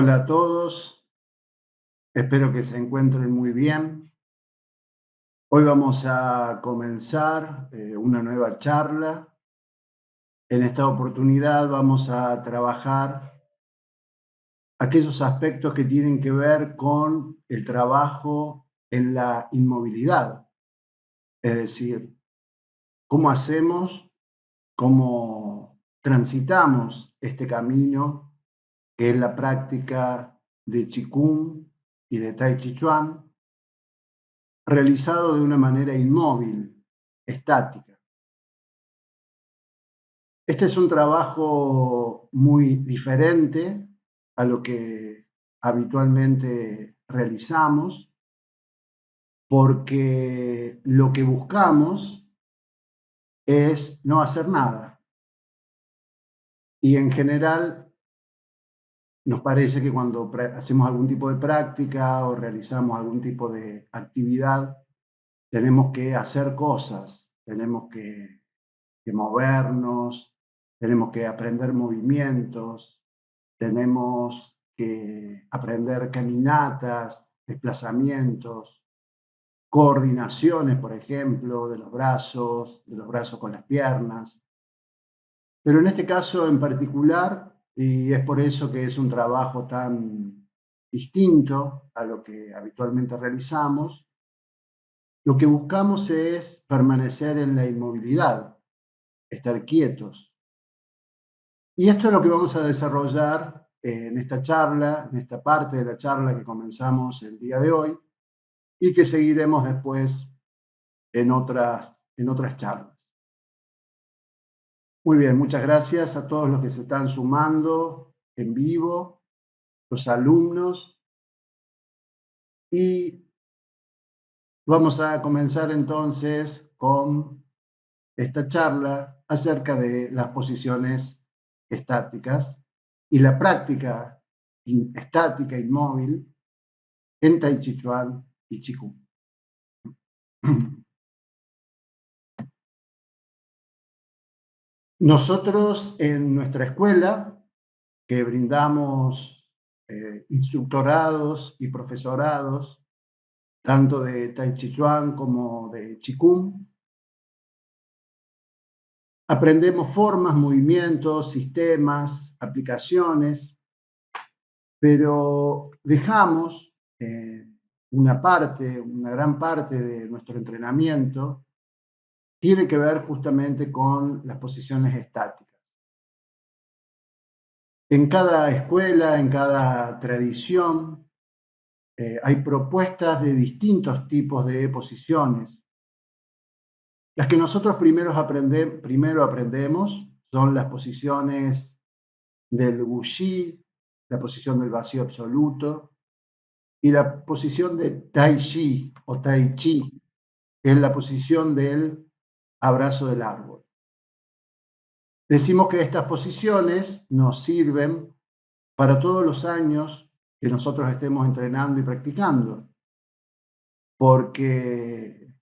Hola a todos, espero que se encuentren muy bien. Hoy vamos a comenzar una nueva charla. En esta oportunidad vamos a trabajar aquellos aspectos que tienen que ver con el trabajo en la inmovilidad, es decir, cómo hacemos, cómo transitamos este camino que es la práctica de Qigong y de Tai Chi Chuan realizado de una manera inmóvil, estática. Este es un trabajo muy diferente a lo que habitualmente realizamos, porque lo que buscamos es no hacer nada. Y en general nos parece que cuando hacemos algún tipo de práctica o realizamos algún tipo de actividad, tenemos que hacer cosas, tenemos que movernos, tenemos que aprender movimientos, tenemos que aprender caminatas, desplazamientos, coordinaciones, por ejemplo, de los brazos con las piernas. Pero en este caso en particular, y es por eso que es un trabajo tan distinto a lo que habitualmente realizamos, lo que buscamos es permanecer en la inmovilidad, estar quietos. Y esto es lo que vamos a desarrollar en esta charla, en esta parte de la charla que comenzamos el día de hoy y que seguiremos después en otras charlas. Muy bien, muchas gracias a todos los que se están sumando en vivo, los alumnos, y vamos a comenzar entonces con esta charla acerca de las posiciones estáticas y la práctica estática inmóvil en Tai Chi Chuan y Qigong. Nosotros en nuestra escuela, que brindamos instructorados y profesorados, tanto de Tai Chi Chuan como de Qigong, aprendemos formas, movimientos, sistemas, aplicaciones, pero dejamos una gran parte de nuestro entrenamiento tiene que ver justamente con las posiciones estáticas. En cada escuela, en cada tradición, hay propuestas de distintos tipos de posiciones. Las que nosotros primero aprendemos son las posiciones del Wuxi, la posición del vacío absoluto, y la posición de Tai Chi o Tai Chi es la posición del abrazo del árbol. Decimos que estas posiciones nos sirven para todos los años que nosotros estemos entrenando y practicando, porque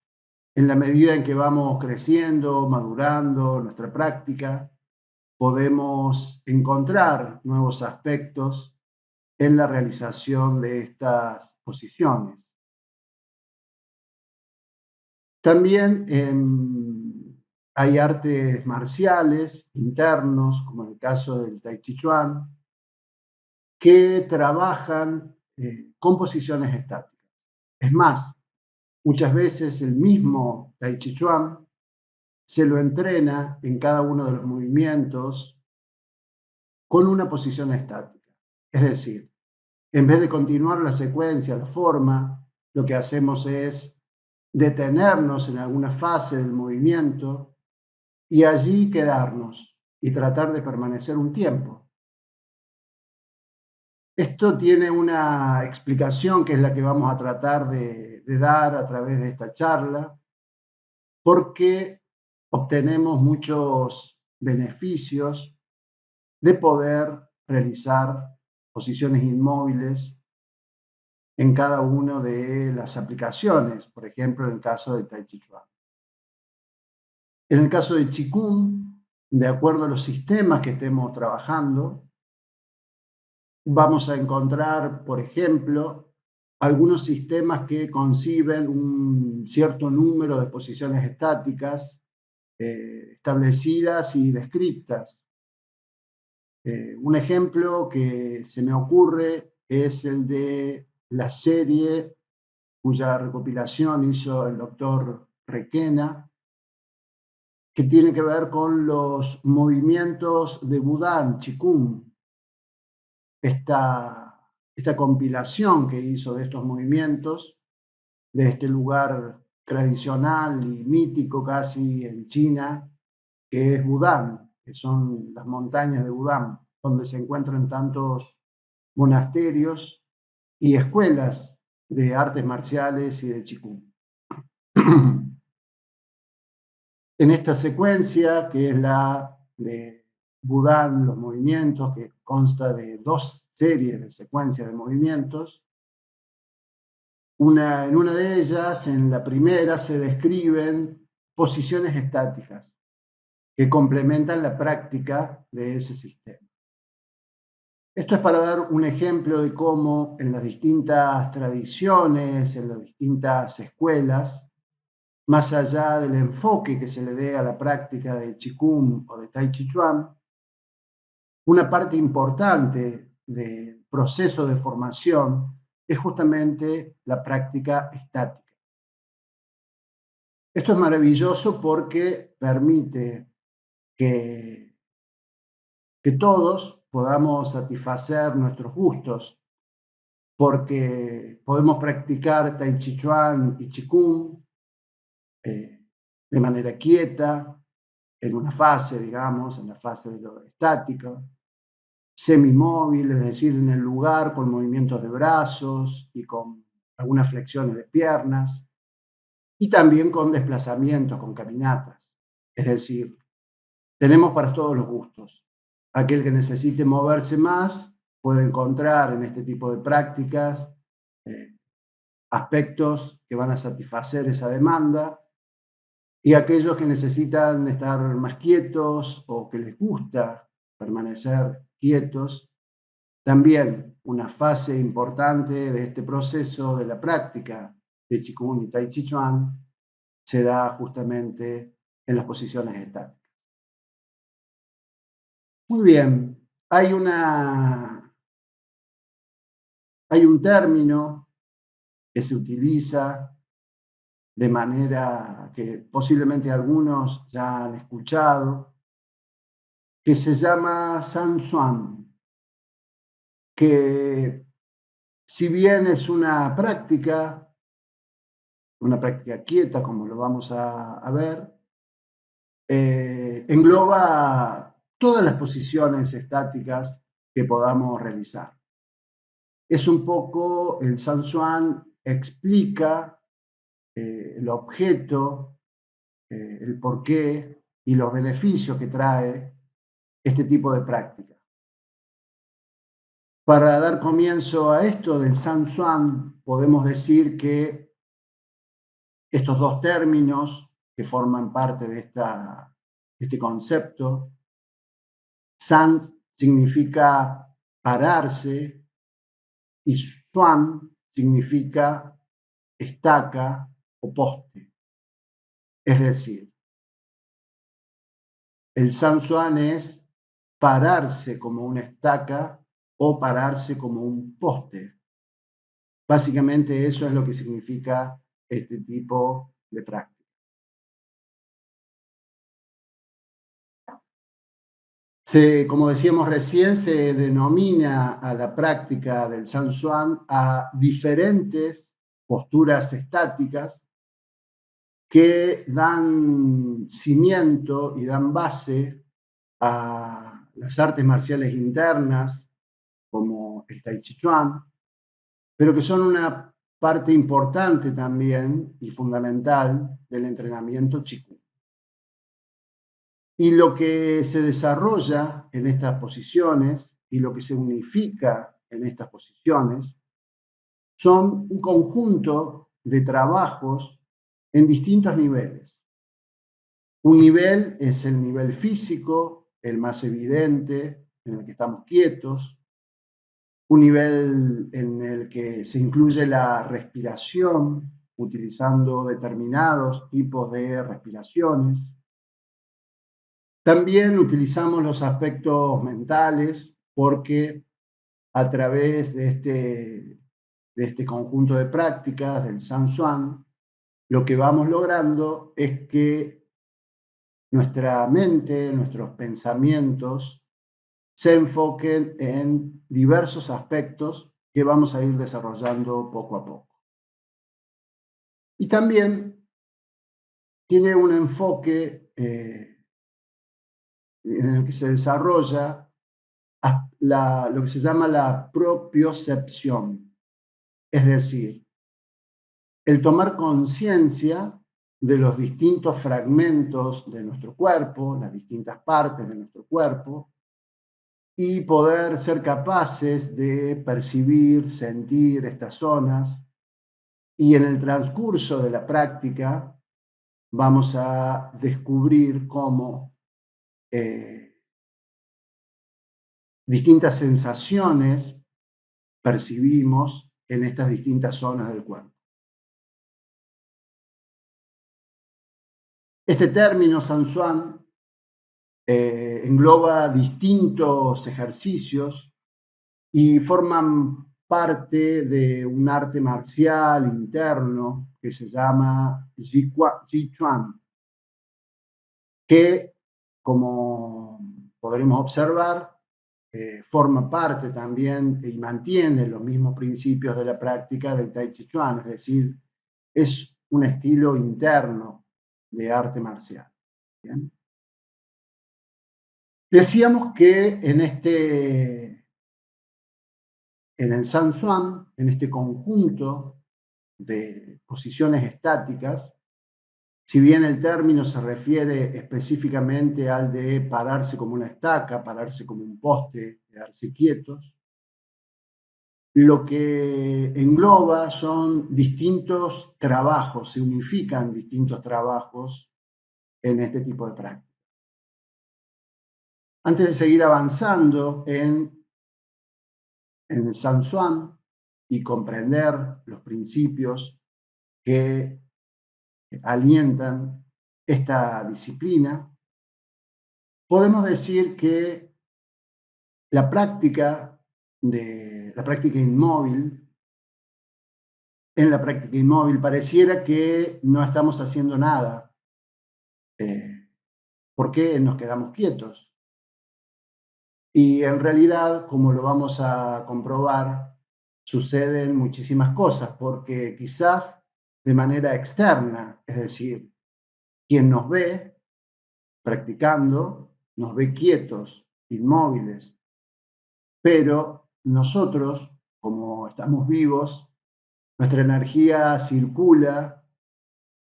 en la medida en que vamos creciendo, madurando nuestra práctica, podemos encontrar nuevos aspectos en la realización de estas posiciones. También hay artes marciales internos, como en el caso del Tai Chi Chuan, que trabajan con posiciones estáticas. Es más, muchas veces el mismo Tai Chi Chuan se lo entrena en cada uno de los movimientos con una posición estática. Es decir, en vez de continuar la secuencia, la forma, lo que hacemos es detenernos en alguna fase del movimiento y allí quedarnos y tratar de permanecer un tiempo. Esto tiene una explicación que es la que vamos a tratar de dar a través de esta charla, porque obtenemos muchos beneficios de poder realizar posiciones inmóviles en cada una de las aplicaciones, por ejemplo, en el caso de Tai Chi Chuan. En el caso de Qigong, de acuerdo a los sistemas que estemos trabajando, vamos a encontrar, por ejemplo, algunos sistemas que conciben un cierto número de posiciones estáticas establecidas y descriptas. Un ejemplo que se me ocurre es el de la serie cuya recopilación hizo el doctor Requena, que tiene que ver con los movimientos de Budán, Qigong. Esta compilación que hizo de estos movimientos, de este lugar tradicional y mítico casi en China, que es Budán, que son las montañas de Budán, donde se encuentran tantos monasterios y escuelas de artes marciales y de Qigong. En esta secuencia, que es la de Budán, los movimientos, que consta de 2 series de secuencias de movimientos, en una de ellas, en la primera, se describen posiciones estáticas que complementan la práctica de ese sistema. Esto es para dar un ejemplo de cómo en las distintas tradiciones, en las distintas escuelas, más allá del enfoque que se le dé a la práctica de Qigong o de Tai Chi Chuan, una parte importante del proceso de formación es justamente la práctica estática. Esto es maravilloso porque permite que todos podamos satisfacer nuestros gustos, porque podemos practicar Tai Chi Chuan y Qigong de manera quieta, en una fase, digamos, en la fase de lo estático, semimóvil, es decir, en el lugar con movimientos de brazos y con algunas flexiones de piernas, y también con desplazamientos, con caminatas. Es decir, tenemos para todos los gustos. Aquel que necesite moverse más puede encontrar en este tipo de prácticas aspectos que van a satisfacer esa demanda, y aquellos que necesitan estar más quietos o que les gusta permanecer quietos, también una fase importante de este proceso de la práctica de Qigong y Tai Chi Chuan se da justamente en las posiciones estáticas. Muy bien, hay un término que se utiliza de manera que posiblemente algunos ya han escuchado, que se llama San Xuan, que si bien es una práctica quieta, como lo vamos a ver, engloba todas las posiciones estáticas que podamos realizar. Es un poco, el San Xuan explica el objeto, el porqué y los beneficios que trae este tipo de práctica. Para dar comienzo a esto del San Xuan, podemos decir que estos dos términos que forman parte de este concepto, San significa pararse y Xuan significa estaca o poste. Es decir, el San Xuan es pararse como una estaca o pararse como un poste. Básicamente eso es lo que significa este tipo de práctica. Como decíamos recién, se denomina a la práctica del San Xuan a diferentes posturas estáticas que dan cimiento y dan base a las artes marciales internas, como el Tai Chi Chuan, pero que son una parte importante también y fundamental del entrenamiento Qigong. Y lo que se desarrolla en estas posiciones y lo que se unifica en estas posiciones son un conjunto de trabajos en distintos niveles. Un nivel es el nivel físico, el más evidente, en el que estamos quietos. un nivel en el que se incluye la respiración, utilizando determinados tipos de respiraciones. También utilizamos los aspectos mentales porque a través de este conjunto de prácticas del San Swan, lo que vamos logrando es que nuestra mente, nuestros pensamientos, se enfoquen en diversos aspectos que vamos a ir desarrollando poco a poco. Y también tiene un enfoque en el que se desarrolla lo que se llama la propiocepción, es decir, el tomar conciencia de los distintos fragmentos de nuestro cuerpo, las distintas partes de nuestro cuerpo, y poder ser capaces de percibir, sentir estas zonas, y en el transcurso de la práctica vamos a descubrir cómo distintas sensaciones percibimos en estas distintas zonas del cuerpo. Este término San Swan engloba distintos ejercicios y forman parte de un arte marcial interno que se llama Jiquan, que, como podremos observar, forma parte también y mantiene los mismos principios de la práctica del Tai Chi Chuan, es decir, es un estilo interno de arte marcial. ¿Bien? Decíamos que en el San Swan, en este conjunto de posiciones estáticas, si bien el término se refiere específicamente al de pararse como una estaca, pararse como un poste, quedarse quietos, lo que engloba son distintos trabajos, se unifican distintos trabajos en este tipo de práctica. Antes de seguir avanzando en el San Swan y comprender los principios que alientan esta disciplina, podemos decir que la práctica inmóvil, en la práctica inmóvil pareciera que no estamos haciendo nada. ¿Por qué nos quedamos quietos? Y en realidad, como lo vamos a comprobar, suceden muchísimas cosas, porque quizás de manera externa, es decir, quien nos ve practicando, nos ve quietos, inmóviles, pero nosotros, como estamos vivos, nuestra energía circula,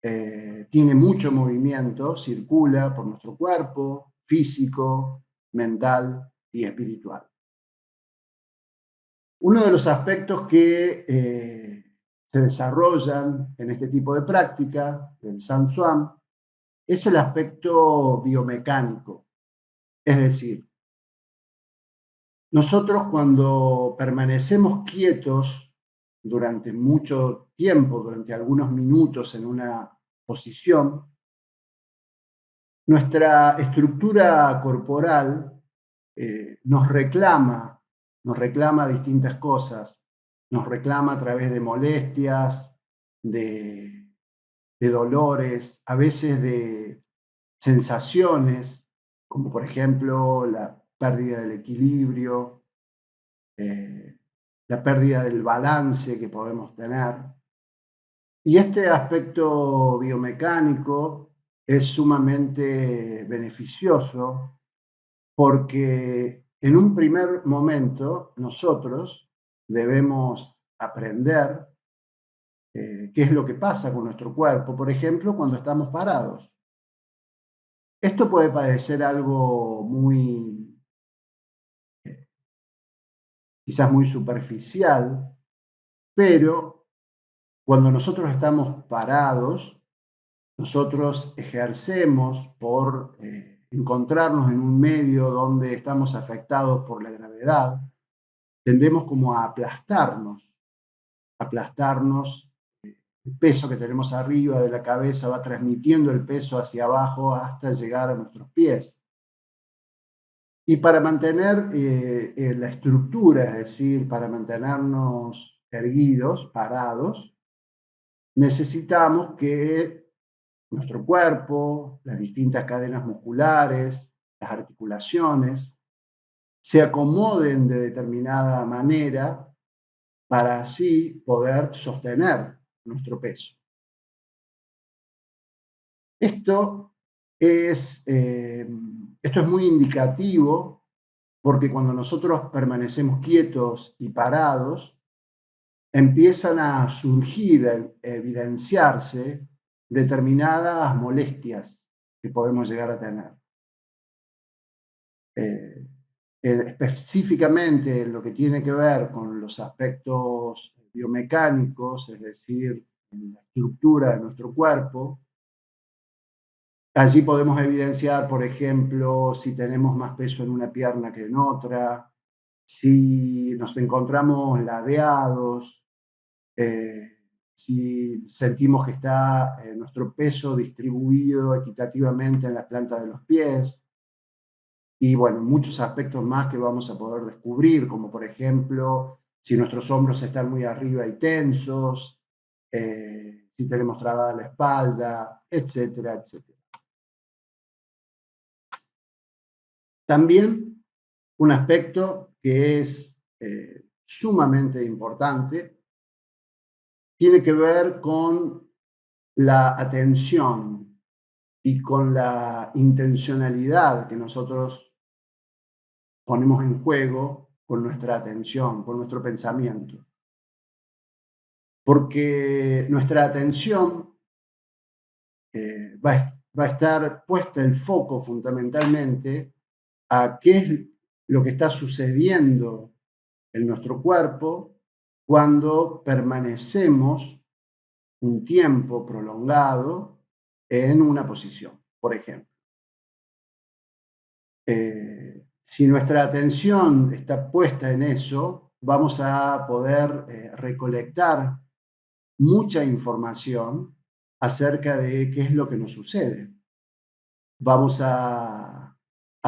tiene mucho movimiento, circula por nuestro cuerpo, físico, mental y espiritual. Uno de los aspectos que se desarrollan en este tipo de práctica, del San Swan, es el aspecto biomecánico. Es decir, nosotros cuando permanecemos quietos durante mucho tiempo, durante algunos minutos en una posición, nuestra estructura corporal nos reclama distintas cosas, nos reclama a través de molestias, de, de dolores, a veces de sensaciones, como por ejemplo la pérdida del equilibrio, la pérdida del balance que podemos tener. Y este aspecto biomecánico es sumamente beneficioso porque en un primer momento nosotros debemos aprender qué es lo que pasa con nuestro cuerpo, por ejemplo, cuando estamos parados. Esto puede parecer algo muy, quizás muy superficial, pero cuando nosotros estamos parados, nosotros ejercemos por encontrarnos en un medio donde estamos afectados por la gravedad, tendemos como a aplastarnos, el peso que tenemos arriba de la cabeza va transmitiendo el peso hacia abajo hasta llegar a nuestros pies. Y para mantener la estructura, es decir, para mantenernos erguidos, parados, necesitamos que nuestro cuerpo, las distintas cadenas musculares, las articulaciones, se acomoden de determinada manera para así poder sostener nuestro peso. Esto esto es muy indicativo porque cuando nosotros permanecemos quietos y parados, empiezan a surgir, a evidenciarse determinadas molestias que podemos llegar a tener. Eh, Específicamente lo que tiene que ver con los aspectos biomecánicos, es decir, en la estructura de nuestro cuerpo. Allí podemos evidenciar, por ejemplo, si tenemos más peso en una pierna que en otra, si nos encontramos ladeados, si sentimos que está nuestro peso distribuido equitativamente en la planta de los pies, y bueno, muchos aspectos más que vamos a poder descubrir, como por ejemplo, si nuestros hombros están muy arriba y tensos, si tenemos trabada la espalda, etcétera, etcétera. También un aspecto que es sumamente importante tiene que ver con la atención y con la intencionalidad que nosotros ponemos en juego con nuestra atención, con nuestro pensamiento. Porque nuestra atención va a estar puesta el foco fundamentalmente a qué es lo que está sucediendo en nuestro cuerpo cuando permanecemos un tiempo prolongado en una posición, por ejemplo. Si nuestra atención está puesta en eso, vamos a poder recolectar mucha información acerca de qué es lo que nos sucede. Vamos a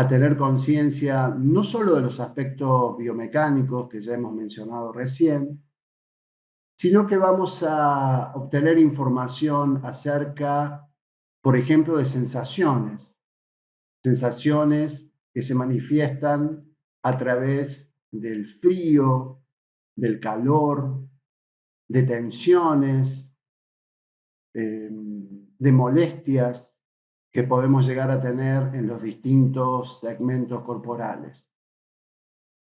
tener conciencia no solo de los aspectos biomecánicos que ya hemos mencionado recién, sino que vamos a obtener información acerca, por ejemplo, de sensaciones que se manifiestan a través del frío, del calor, de tensiones, de molestias que podemos llegar a tener en los distintos segmentos corporales.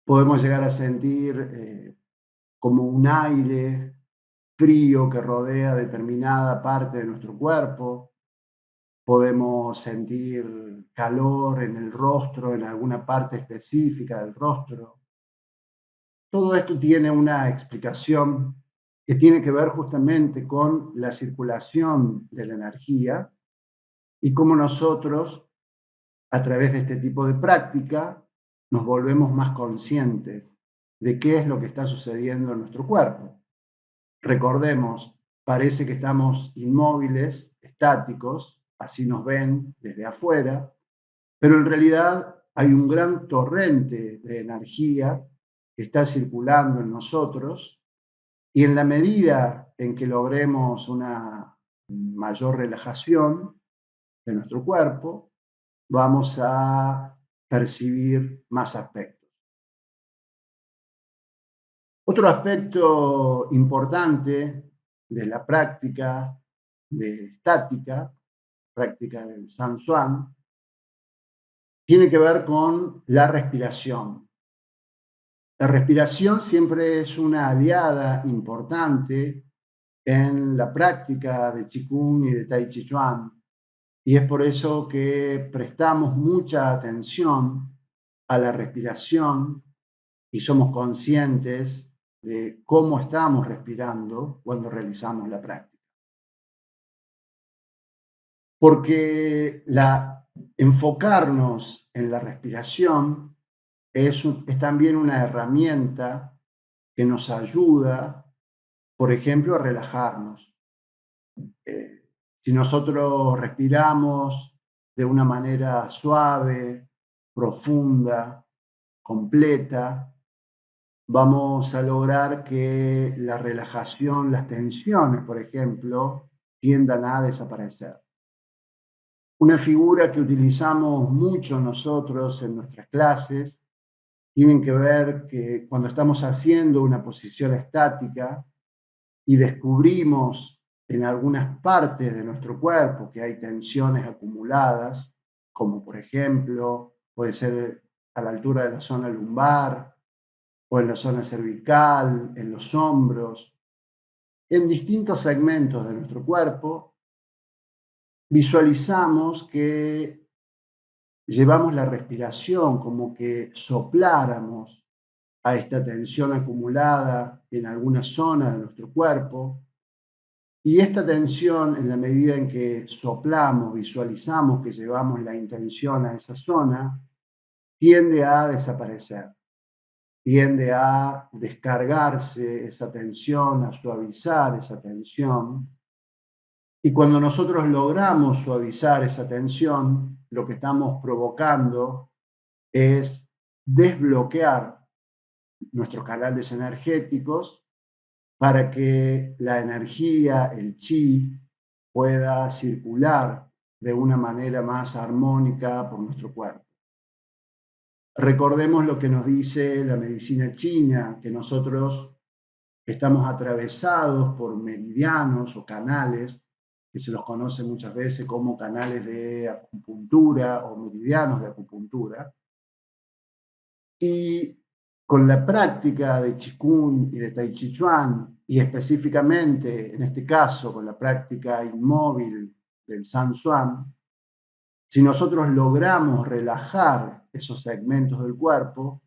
Podemos llegar a sentir como un aire frío que rodea determinada parte de nuestro cuerpo. Podemos sentir calor en el rostro, en alguna parte específica del rostro. Todo esto tiene una explicación que tiene que ver justamente con la circulación de la energía y cómo nosotros, a través de este tipo de práctica, nos volvemos más conscientes de qué es lo que está sucediendo en nuestro cuerpo. Recordemos, parece que estamos inmóviles, estáticos, así nos ven desde afuera, pero en realidad hay un gran torrente de energía que está circulando en nosotros y en la medida en que logremos una mayor relajación de nuestro cuerpo, vamos a percibir más aspectos. Otro aspecto importante de la práctica de estática, práctica del San Swan, tiene que ver con la respiración. La respiración siempre es una aliada importante en la práctica de Qigong y de Tai Chi Chuan, y es por eso que prestamos mucha atención a la respiración y somos conscientes de cómo estamos respirando cuando realizamos la práctica. Porque enfocarnos en la respiración es también una herramienta que nos ayuda, por ejemplo, a relajarnos. Si nosotros respiramos de una manera suave, profunda, completa, vamos a lograr que la relajación, las tensiones, por ejemplo, tiendan a desaparecer. Una figura que utilizamos mucho nosotros en nuestras clases tiene que ver que cuando estamos haciendo una posición estática y descubrimos en algunas partes de nuestro cuerpo que hay tensiones acumuladas, como por ejemplo puede ser a la altura de la zona lumbar o en la zona cervical, en los hombros, en distintos segmentos de nuestro cuerpo, visualizamos que llevamos la respiración como que sopláramos a esta tensión acumulada en alguna zona de nuestro cuerpo. Y esta tensión, en la medida en que soplamos, visualizamos que llevamos la intención a esa zona, tiende a desaparecer, tiende a descargarse esa tensión, a suavizar esa tensión. Y cuando nosotros logramos suavizar esa tensión, lo que estamos provocando es desbloquear nuestros canales energéticos para que la energía, el chi, pueda circular de una manera más armónica por nuestro cuerpo. Recordemos lo que nos dice la medicina china, que nosotros estamos atravesados por meridianos o canales, que se los conoce muchas veces como canales de acupuntura o meridianos de acupuntura. Y con la práctica de Qigong y de Tai Chi Chuan, y específicamente en este caso con la práctica inmóvil del San Xuan, si nosotros logramos relajar esos segmentos del cuerpo,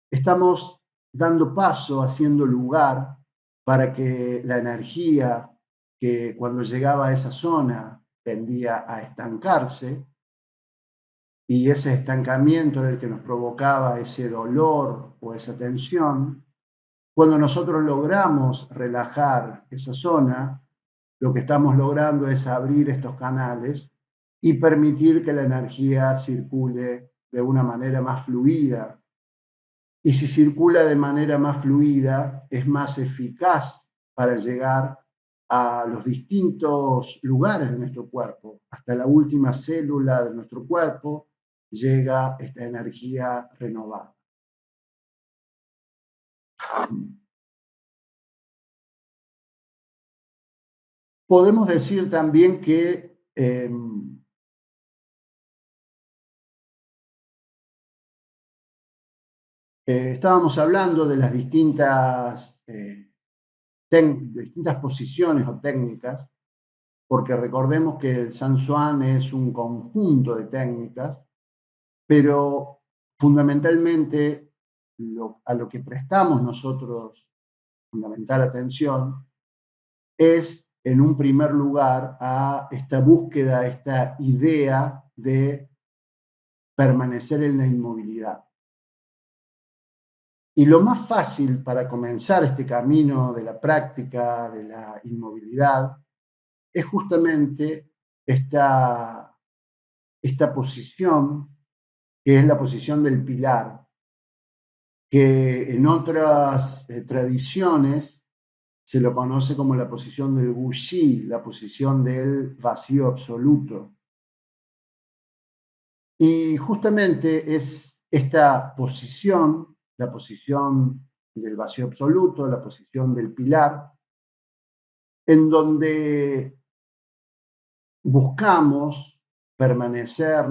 estamos dando paso, haciendo lugar para que la energía que cuando llegaba a esa zona tendía a estancarse, y ese estancamiento era el que nos provocaba ese dolor o esa tensión, cuando nosotros logramos relajar esa zona, lo que estamos logrando es abrir estos canales y permitir que la energía circule de una manera más fluida. Y si circula de manera más fluida, es más eficaz para llegar a los distintos lugares de nuestro cuerpo. Hasta la última célula de nuestro cuerpo llega esta energía renovada. Podemos decir también que estábamos hablando de las distintas posiciones o técnicas, porque recordemos que el San Xuan es un conjunto de técnicas, pero fundamentalmente a lo que prestamos nosotros fundamental atención es, en un primer lugar, a esta búsqueda, esta idea de permanecer en la inmovilidad. Y lo más fácil para comenzar este camino de la práctica de la inmovilidad es justamente esta posición, que es la posición del pilar, que en otras tradiciones se lo conoce como la posición del Wuxi, la posición del vacío absoluto. Y justamente es esta posición, la posición del vacío absoluto, la posición del pilar, en donde buscamos permanecer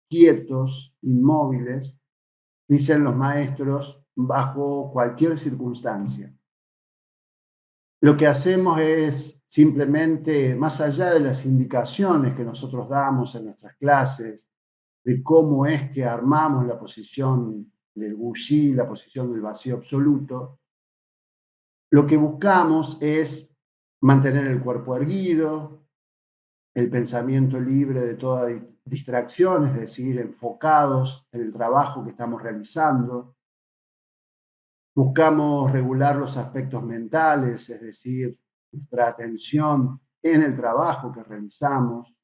quietos, inmóviles, dicen los maestros, bajo cualquier circunstancia. Lo que hacemos es simplemente, más allá de las indicaciones que nosotros damos en nuestras clases, de cómo es que armamos la posición del Wuxi, la posición del vacío absoluto, lo que buscamos es mantener el cuerpo erguido, el pensamiento libre de toda distracción, es decir, enfocados en el trabajo que estamos realizando. Buscamos regular los aspectos mentales, es decir, nuestra atención en el trabajo que realizamos.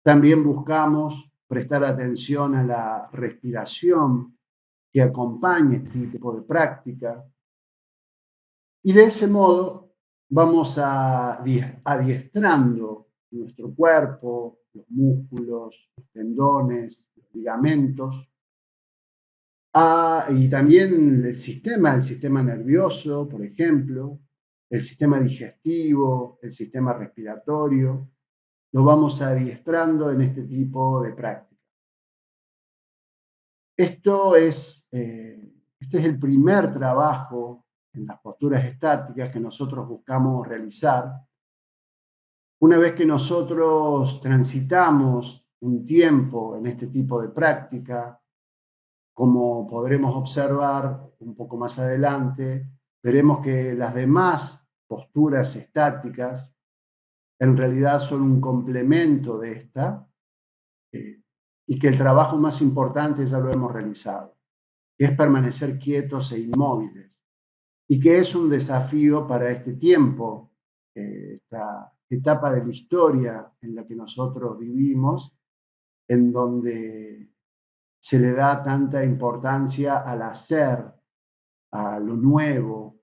También buscamos prestar atención a la respiración que acompaña este tipo de práctica. Y de ese modo vamos adiestrando nuestro cuerpo, los músculos, los tendones, los ligamentos, y también el sistema nervioso, por ejemplo, el sistema digestivo, el sistema respiratorio, lo vamos adiestrando en este tipo de práctica. Este es el primer trabajo en las posturas estáticas que nosotros buscamos realizar. Una vez que nosotros transitamos un tiempo en este tipo de práctica, como podremos observar un poco más adelante, veremos que las demás posturas estáticas en realidad son un complemento de esta, eh, y que el trabajo más importante ya lo hemos realizado, que es permanecer quietos e inmóviles, y que es un desafío para este tiempo, esta etapa de la historia en la que nosotros vivimos, en donde se le da tanta importancia al hacer, a lo nuevo,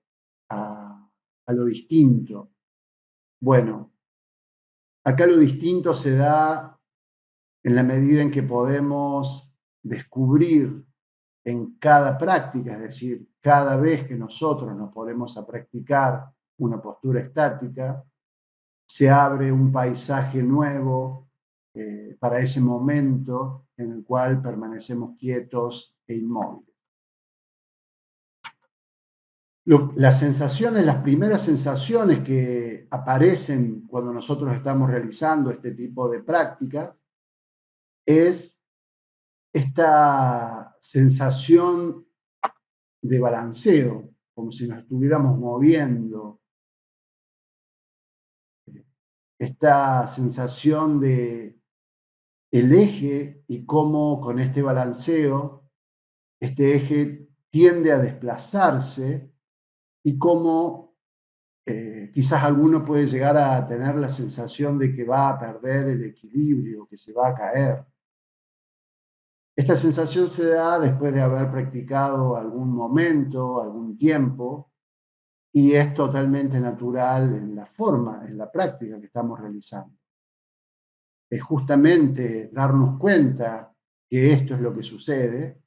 a lo distinto. Bueno, acá lo distinto se da en la medida en que podemos descubrir en cada práctica, es decir, cada vez que nosotros nos ponemos a practicar una postura estática, se abre un paisaje nuevo para ese momento en el cual permanecemos quietos e inmóviles. Las sensaciones, las primeras sensaciones que aparecen cuando nosotros estamos realizando este tipo de práctica es esta sensación de balanceo, como si nos estuviéramos moviendo, esta sensación de el eje y cómo con este balanceo, este eje tiende a desplazarse y cómo quizás alguno puede llegar a tener la sensación de que va a perder el equilibrio, que se va a caer. Esta sensación se da después de haber practicado algún momento, algún tiempo, y es totalmente natural en la forma, en la práctica que estamos realizando. Es justamente darnos cuenta que esto es lo que sucede,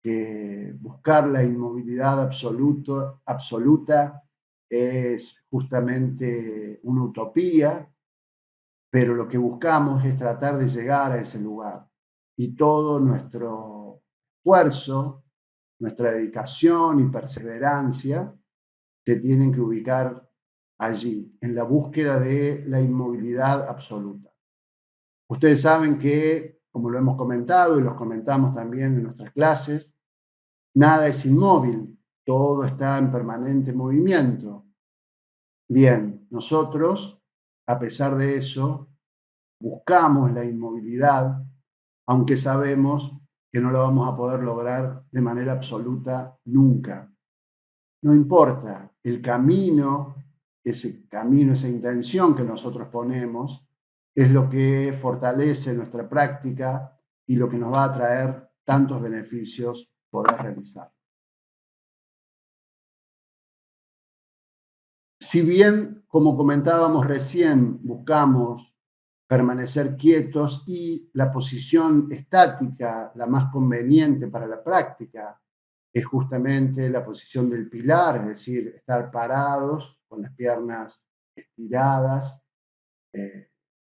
que buscar la inmovilidad absoluta es justamente una utopía, pero lo que buscamos es tratar de llegar a ese lugar. Y todo nuestro esfuerzo, nuestra dedicación y perseverancia se tienen que ubicar allí, en la búsqueda de la inmovilidad absoluta. Ustedes saben que, como lo hemos comentado y los comentamos también en nuestras clases, nada es inmóvil, todo está en permanente movimiento. Bien, nosotros, a pesar de eso, buscamos la inmovilidad, aunque sabemos que no lo vamos a poder lograr de manera absoluta nunca. No importa, el camino, ese camino, esa intención que nosotros ponemos, es lo que fortalece nuestra práctica y lo que nos va a traer tantos beneficios poder realizar. Si bien, como comentábamos recién, buscamos permanecer quietos y la posición estática, la más conveniente para la práctica, es justamente la posición del pilar, es decir, estar parados con las piernas estiradas,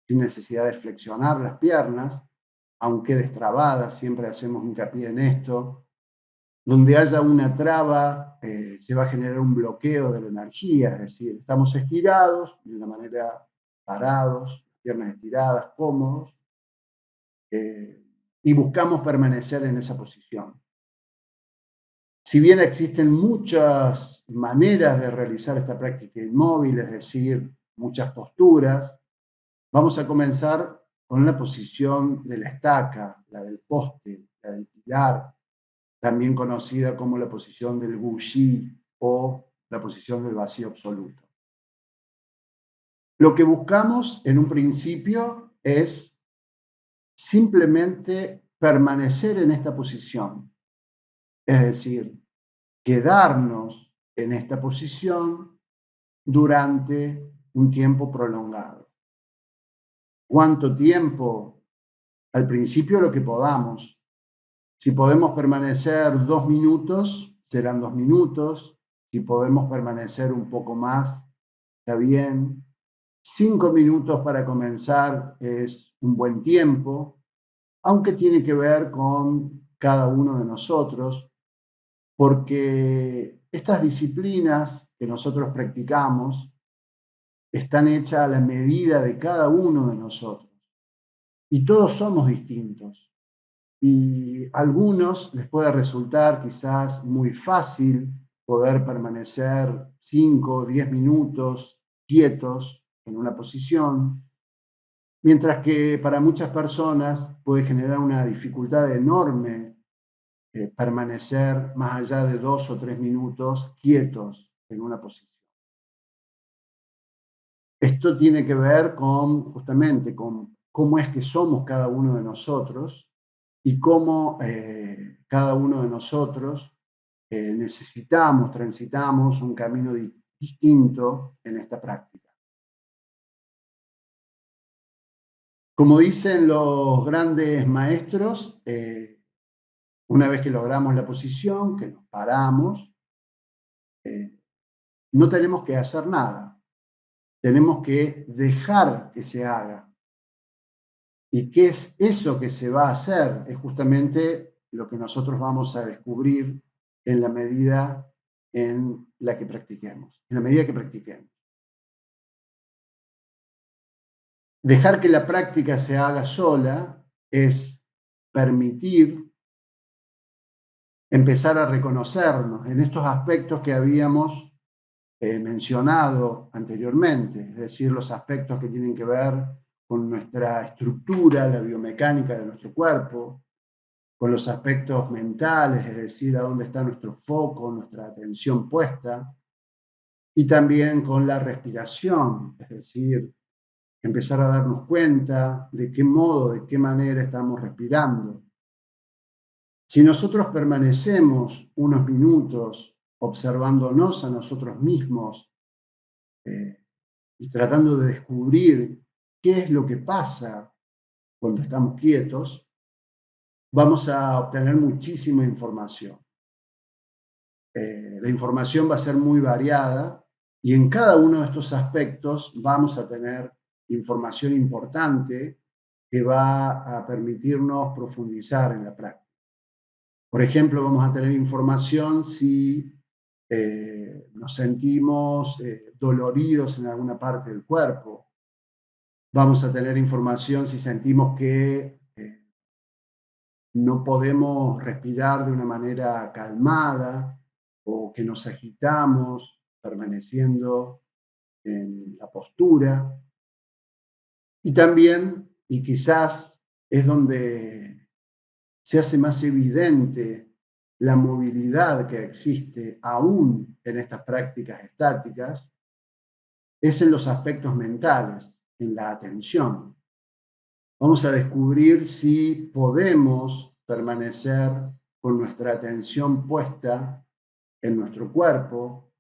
sin necesidad de flexionar las piernas, aunque destrabadas, siempre hacemos hincapié en esto. Donde haya una traba, se va a generar un bloqueo de la energía, es decir, estamos estirados, de una manera parados, piernas estiradas, cómodos, y buscamos permanecer en esa posición. Si bien existen muchas maneras de realizar esta práctica inmóvil, es decir, muchas posturas, vamos a comenzar con la posición de la estaca, la del poste, la del pilar, también conocida como la posición del Wu-Shi o la posición del vacío absoluto. Lo que buscamos en un principio es simplemente permanecer en esta posición, es decir, quedarnos en esta posición durante un tiempo prolongado. ¿Cuánto tiempo? Al principio lo que podamos. Si podemos permanecer 2 minutos, serán 2 minutos. Si podemos permanecer un poco más, está bien. 5 minutos para comenzar es un buen tiempo, aunque tiene que ver con cada uno de nosotros, porque estas disciplinas que nosotros practicamos están hechas a la medida de cada uno de nosotros y todos somos distintos. Y a algunos les puede resultar quizás muy fácil poder permanecer 5 o 10 minutos quietos en una posición, mientras que para muchas personas puede generar una dificultad enorme permanecer más allá de 2 o 3 minutos quietos en una posición. Esto tiene que ver con justamente con cómo es que somos cada uno de nosotros y cómo cada uno de nosotros transitamos un camino distinto en esta práctica. Como dicen los grandes maestros, una vez que logramos la posición, que nos paramos, no tenemos que hacer nada, tenemos que dejar que se haga. ¿Y qué es eso que se va a hacer? Es justamente lo que nosotros vamos a descubrir en la medida en la que practiquemos, en la medida que practiquemos. Dejar que la práctica se haga sola es permitir empezar a reconocernos en estos aspectos que habíamos mencionado anteriormente, es decir, los aspectos que tienen que ver con nuestra estructura, la biomecánica de nuestro cuerpo, con los aspectos mentales, es decir, a dónde está nuestro foco, nuestra atención puesta, y también con la respiración, es decir, empezar a darnos cuenta de qué modo, de qué manera estamos respirando. Si nosotros permanecemos unos minutos observándonos a nosotros mismos eh, y tratando de descubrir qué es lo que pasa cuando estamos quietos, vamos a obtener muchísima información. La información va a ser muy variada y en cada uno de estos aspectos vamos a tener información importante que va a permitirnos profundizar en la práctica. Por ejemplo, vamos a tener información si nos sentimos doloridos en alguna parte del cuerpo. Vamos a tener información si sentimos que no podemos respirar de una manera calmada o que nos agitamos permaneciendo en la postura. Y también, y quizás es donde se hace más evidente la movilidad que existe aún en estas prácticas estáticas, es en los aspectos mentales, en la atención. Vamos a descubrir si podemos permanecer con nuestra atención puesta en nuestro cuerpo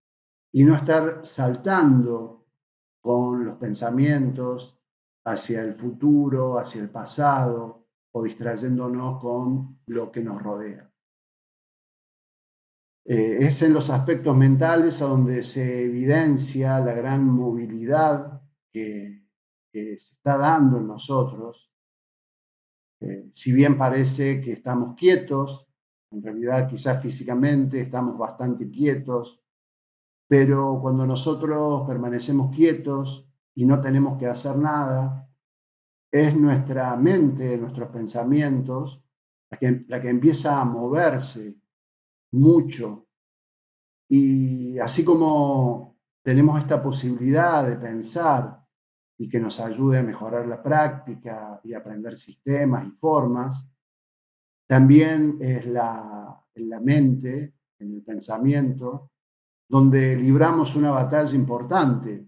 y no estar saltando con los pensamientos hacia el futuro, hacia el pasado o distrayéndonos con lo que nos rodea. Es en los aspectos mentales a donde se evidencia la gran movilidad que se está dando en nosotros. Si bien parece que estamos quietos, en realidad quizás físicamente estamos bastante quietos, pero cuando nosotros permanecemos quietos y no tenemos que hacer nada, es nuestra mente, nuestros pensamientos, la que empieza a moverse mucho. Y así como tenemos esta posibilidad de pensar y que nos ayude a mejorar la práctica y aprender sistemas y formas, también es en la mente, en el pensamiento, donde libramos una batalla importante,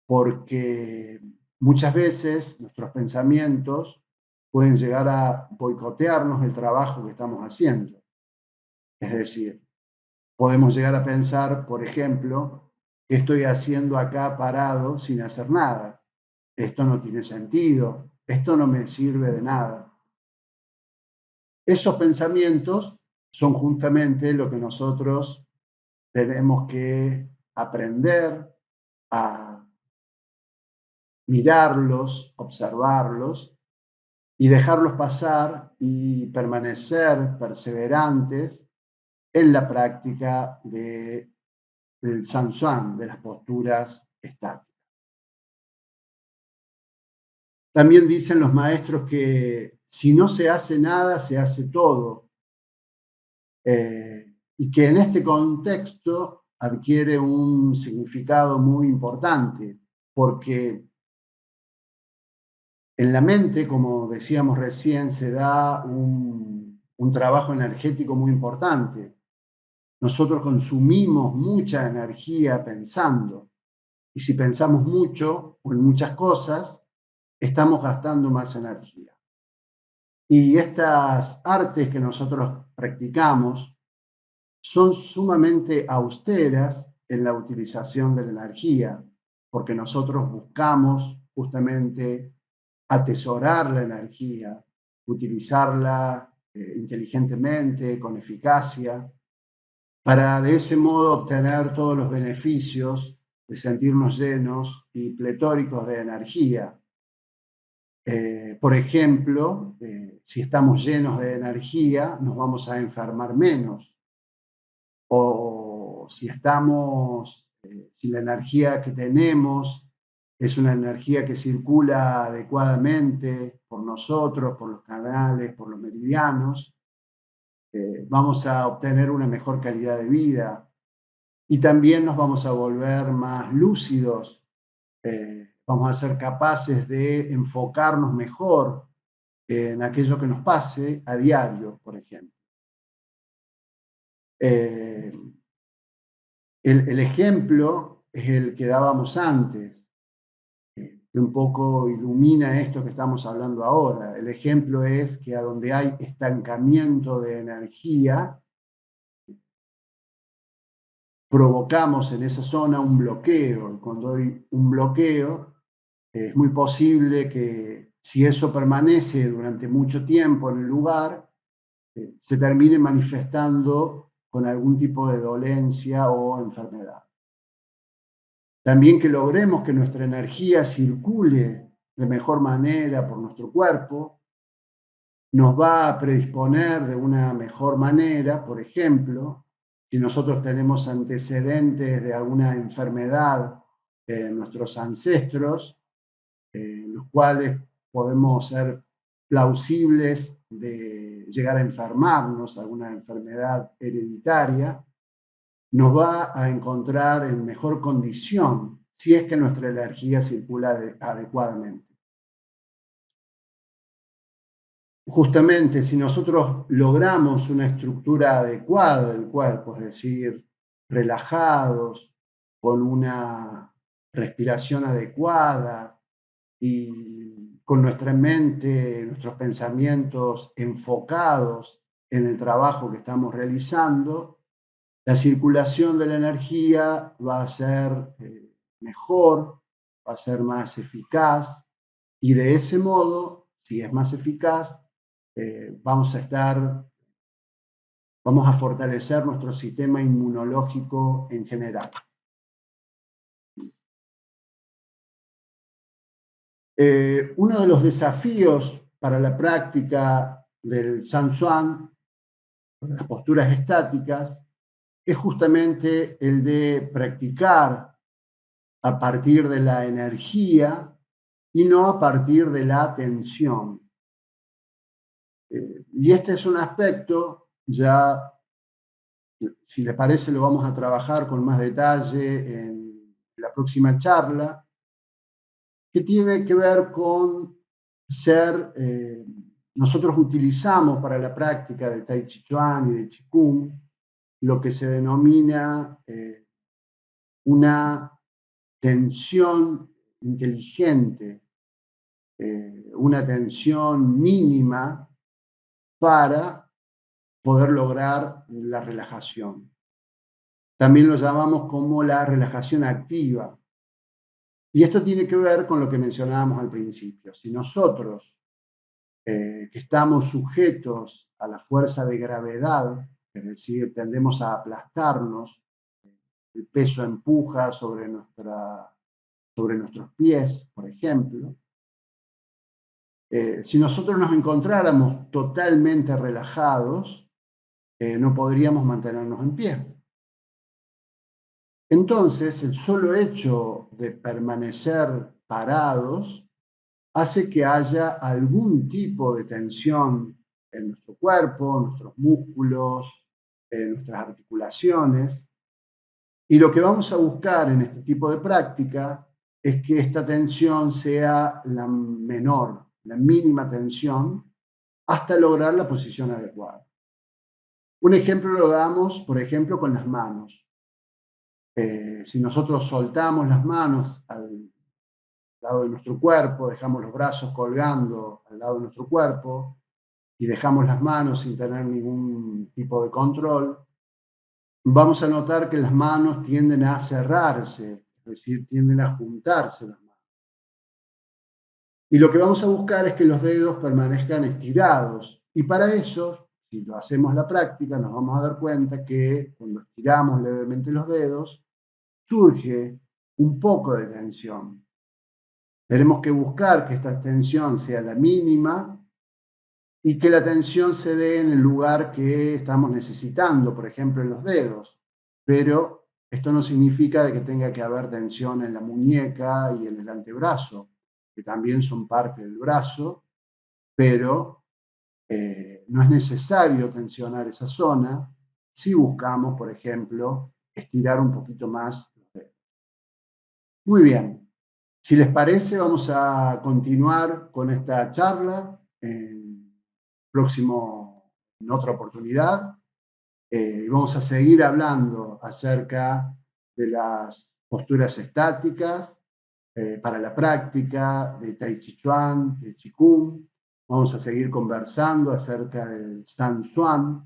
porque muchas veces nuestros pensamientos pueden llegar a boicotearnos el trabajo que estamos haciendo. Es decir, podemos llegar a pensar, por ejemplo, ¿qué estoy haciendo acá parado sin hacer nada? Esto no tiene sentido, esto no me sirve de nada. Esos pensamientos son justamente lo que nosotros tenemos que aprender a mirarlos, observarlos y dejarlos pasar y permanecer perseverantes en la práctica del Sansuan, de las posturas estáticas. También dicen los maestros que si no se hace nada, se hace todo. Y que en este contexto adquiere un significado muy importante, porque en la mente, como decíamos recién, se da un trabajo energético muy importante. Nosotros consumimos mucha energía pensando, y si pensamos mucho o en muchas cosas, estamos gastando más energía. Y estas artes que nosotros practicamos son sumamente austeras en la utilización de la energía, porque nosotros buscamos justamente atesorar la energía, utilizarla inteligentemente, con eficacia, para de ese modo obtener todos los beneficios de sentirnos llenos y pletóricos de energía. Por ejemplo, si estamos llenos de energía, nos vamos a enfermar menos. O si estamos, si la energía que tenemos es una energía que circula adecuadamente por nosotros, por los canales, por los meridianos, vamos a obtener una mejor calidad de vida y también nos vamos a volver más lúcidos, vamos a ser capaces de enfocarnos mejor en aquello que nos pase a diario, por ejemplo. El ejemplo es el que dábamos antes, que un poco ilumina esto que estamos hablando ahora. El ejemplo es que a donde hay estancamiento de energía, provocamos en esa zona un bloqueo. Y cuando hay un bloqueo, es muy posible que si eso permanece durante mucho tiempo en el lugar, se termine manifestando con algún tipo de dolencia o enfermedad. También que logremos que nuestra energía circule de mejor manera por nuestro cuerpo, nos va a predisponer de una mejor manera, por ejemplo, si nosotros tenemos antecedentes de alguna enfermedad en nuestros ancestros, los cuales podemos ser plausibles de llegar a enfermarnos, alguna enfermedad hereditaria, nos va a encontrar en mejor condición si es que nuestra energía circula adecuadamente. Justamente, si nosotros logramos una estructura adecuada del cuerpo, es decir, relajados, con una respiración adecuada y con nuestra mente, nuestros pensamientos enfocados en el trabajo que estamos realizando, la circulación de la energía va a ser mejor, va a ser más eficaz y de ese modo, si es más eficaz, vamos a fortalecer nuestro sistema inmunológico en general. Uno de los desafíos para la práctica del Sansuan, de las posturas estáticas, es justamente el de practicar a partir de la energía y no a partir de la atención. Y este es un aspecto, ya, si les parece, lo vamos a trabajar con más detalle en la próxima charla, que tiene que ver con ser Nosotros utilizamos para la práctica de Tai Chi Chuan y de Qigong lo que se denomina una tensión inteligente, una tensión mínima para poder lograr la relajación. También lo llamamos como la relajación activa. Y esto tiene que ver con lo que mencionábamos al principio. Si nosotros, que estamos sujetos a la fuerza de gravedad, es decir, tendemos a aplastarnos, el peso empuja sobre nuestros pies, por ejemplo. Si nosotros nos encontráramos totalmente relajados, no podríamos mantenernos en pie. Entonces, el solo hecho de permanecer parados hace que haya algún tipo de tensión en nuestro cuerpo, en nuestros músculos, en nuestras articulaciones. Y lo que vamos a buscar en este tipo de práctica es que esta tensión sea la menor, la mínima tensión, hasta lograr la posición adecuada. Un ejemplo lo damos, por ejemplo, con las manos. Si nosotros soltamos las manos al lado de nuestro cuerpo, dejamos los brazos colgando al lado de nuestro cuerpo y dejamos las manos sin tener ningún tipo de control, vamos a notar que las manos tienden a cerrarse, es decir, tienden a juntarse las manos. Y lo que vamos a buscar es que los dedos permanezcan estirados. Y para eso, si lo hacemos la práctica, nos vamos a dar cuenta que cuando estiramos levemente los dedos, surge un poco de tensión. Tenemos que buscar que esta tensión sea la mínima y que la tensión se dé en el lugar que estamos necesitando, por ejemplo, en los dedos. Pero esto no significa de que tenga que haber tensión en la muñeca y en el antebrazo, que también son parte del brazo, pero no es necesario tensionar esa zona si buscamos, por ejemplo, estirar un poquito más los dedos. Muy bien. Si les parece, vamos a continuar con esta charla en otra oportunidad. Y vamos a seguir hablando acerca de las posturas estáticas para la práctica de Tai Chi Chuan, de Qigong. Vamos a seguir conversando acerca del San Xuan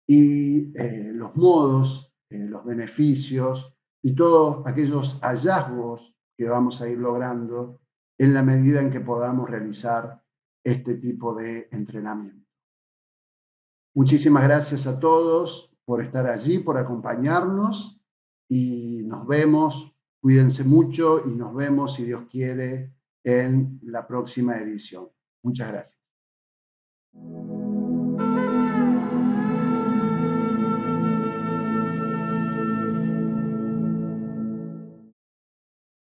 y los modos, los beneficios y todos aquellos hallazgos que vamos a ir logrando en la medida en que podamos realizar este tipo de entrenamiento. Muchísimas gracias a todos por estar allí, por acompañarnos y nos vemos. Cuídense mucho y nos vemos, si Dios quiere, en la próxima edición. Muchas gracias.